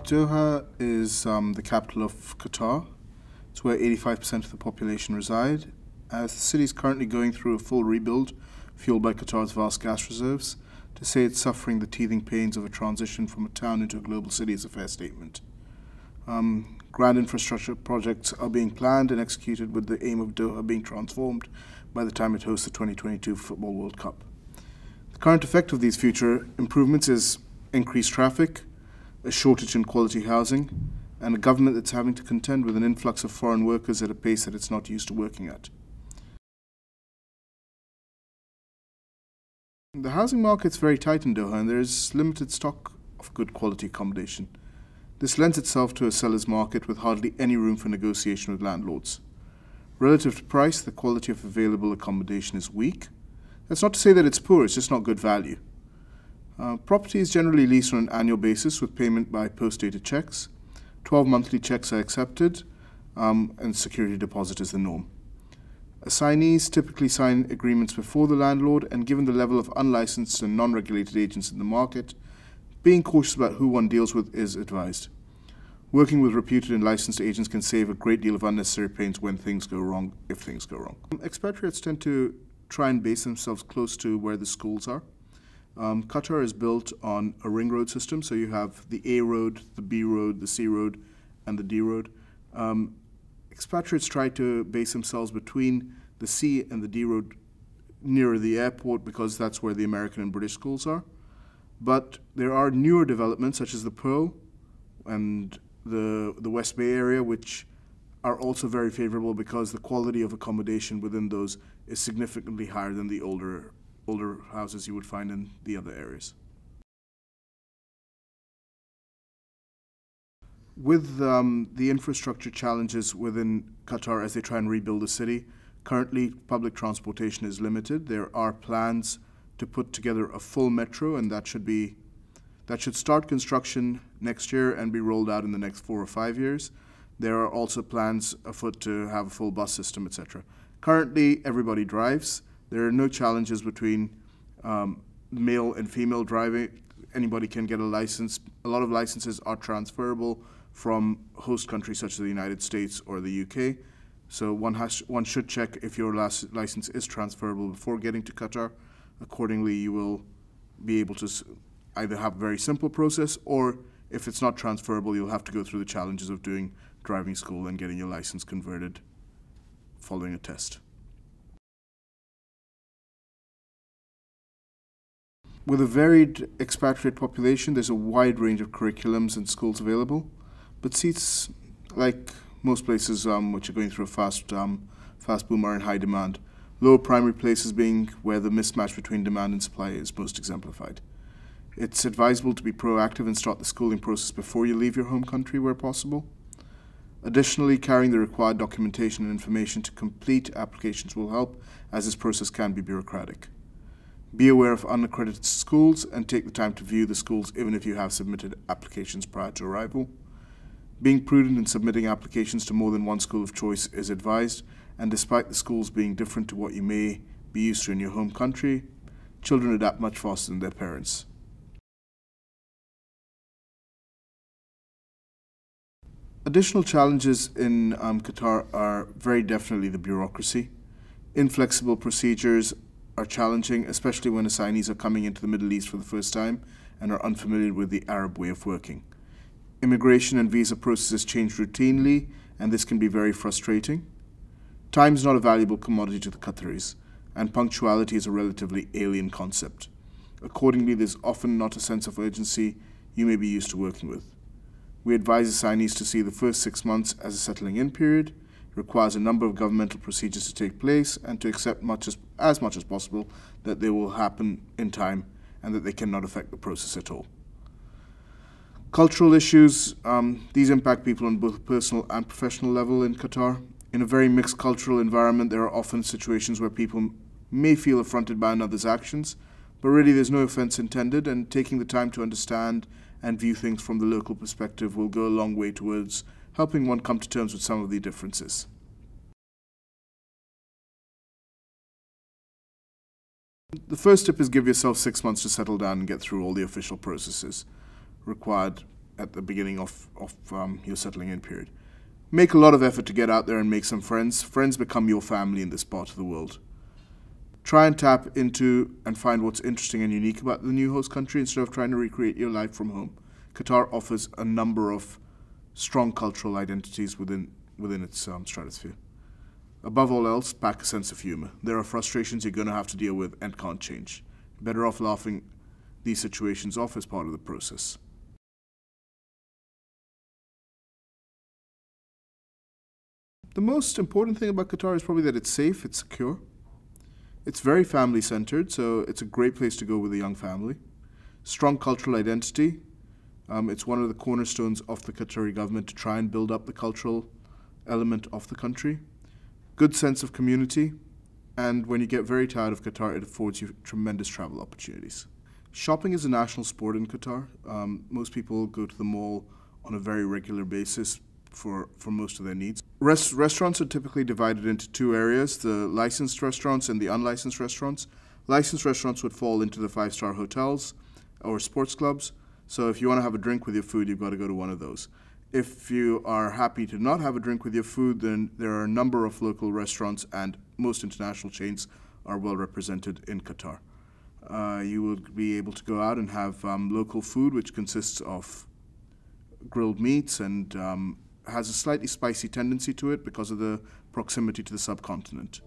Doha is the capital of Qatar. It's where 85% of the population reside. As the city is currently going through a full rebuild, fueled by Qatar's vast gas reserves, to say it's suffering the teething pains of a transition from a town into a global city is a fair statement. Grand infrastructure projects are being planned and executed with the aim of Doha being transformed by the time it hosts the 2022 Football World Cup. The current effect of these future improvements is increased traffic, a shortage in quality housing, and a government that's having to contend with an influx of foreign workers at a pace that it's not used to working at. The housing market's very tight in Doha, and there is limited stock of good quality accommodation. This lends itself to a seller's market with hardly any room for negotiation with landlords. Relative to price, the quality of available accommodation is weak. That's not to say that it's poor, it's just not good value. Property is generally leased on an annual basis with payment by post-dated checks. 12 monthly checks are accepted, and security deposit is the norm. Assignees typically sign agreements before the landlord, and given the level of unlicensed and non-regulated agents in the market, being cautious about who one deals with is advised. Working with reputed and licensed agents can save a great deal of unnecessary pains when things go wrong, if things go wrong. Expatriates tend to try and base themselves close to where the schools are. Qatar is built on a ring road system, so you have the A road, the B road, the C road, and the D road. Expatriates try to base themselves between the C and the D road nearer the airport because that's where the American and British schools are. But there are newer developments such as the Pearl and the West Bay area, which are also very favorable because the quality of accommodation within those is significantly higher than the older houses you would find in the other areas. With the infrastructure challenges within Qatar as they try and rebuild the city, currently public transportation is limited. There are plans to put together a full metro, and that should start construction next year and be rolled out in the next 4 or 5 years. There are also plans afoot to have a full bus system, etc. Currently, everybody drives. There are no challenges between male and female driving. Anybody can get a license. A lot of licenses are transferable from host countries such as the United States or the UK. So one should check if your license is transferable before getting to Qatar. Accordingly, you will be able to either have a very simple process, or if it's not transferable, you'll have to go through the challenges of doing driving school and getting your license converted following a test. With a varied expatriate population, there's a wide range of curriculums and schools available, but seats, like most places which are going through a fast boom, are in high demand. Lower primary places being where the mismatch between demand and supply is most exemplified. It's advisable to be proactive and start the schooling process before you leave your home country where possible. Additionally, carrying the required documentation and information to complete applications will help, as this process can be bureaucratic. Be aware of unaccredited schools and take the time to view the schools even if you have submitted applications prior to arrival. Being prudent in submitting applications to more than one school of choice is advised, and despite the schools being different to what you may be used to in your home country, children adapt much faster than their parents. Additional challenges in Qatar are very definitely the bureaucracy. Inflexible procedures are challenging, especially when assignees are coming into the Middle East for the first time and are unfamiliar with the Arab way of working. Immigration and visa processes change routinely, and this can be very frustrating. Time is not a valuable commodity to the Qataris, and punctuality is a relatively alien concept. Accordingly, there's often not a sense of urgency you may be used to working with. We advise assignees to see the first 6 months as a settling-in period. It requires a number of governmental procedures to take place and to accept as much as possible that they will happen in time and that they cannot affect the process at all. Cultural issues, these impact people on both personal and professional level in Qatar. In a very mixed cultural environment, there are often situations where people may feel affronted by another's actions, but really there's no offense intended, and taking the time to understand and view things from the local perspective will go a long way towards helping one come to terms with some of the differences. The first tip is give yourself 6 months to settle down and get through all the official processes required at the beginning of your settling in period. Make a lot of effort to get out there and make some friends. Friends become your family in this part of the world. Try and tap into and find what's interesting and unique about the new host country instead of trying to recreate your life from home. Qatar offers a number of strong cultural identities within its stratosphere. Above all else, pack a sense of humor. There are frustrations you're going to have to deal with and can't change. Better off laughing these situations off as part of the process. The most important thing about Qatar is probably that it's safe, it's secure. It's very family-centered, so it's a great place to go with a young family. Strong cultural identity. It's one of the cornerstones of the Qatari government to try and build up the cultural element of the country. Good sense of community, and when you get very tired of Qatar, it affords you tremendous travel opportunities. Shopping is a national sport in Qatar. Most people go to the mall on a very regular basis for most of their needs. Restaurants are typically divided into two areas, the licensed restaurants and the unlicensed restaurants. Licensed restaurants would fall into the five-star hotels or sports clubs. So if you want to have a drink with your food, you've got to go to one of those. If you are happy to not have a drink with your food, then there are a number of local restaurants, and most international chains are well represented in Qatar. You will be able to go out and have local food, which consists of grilled meats and has a slightly spicy tendency to it because of the proximity to the subcontinent.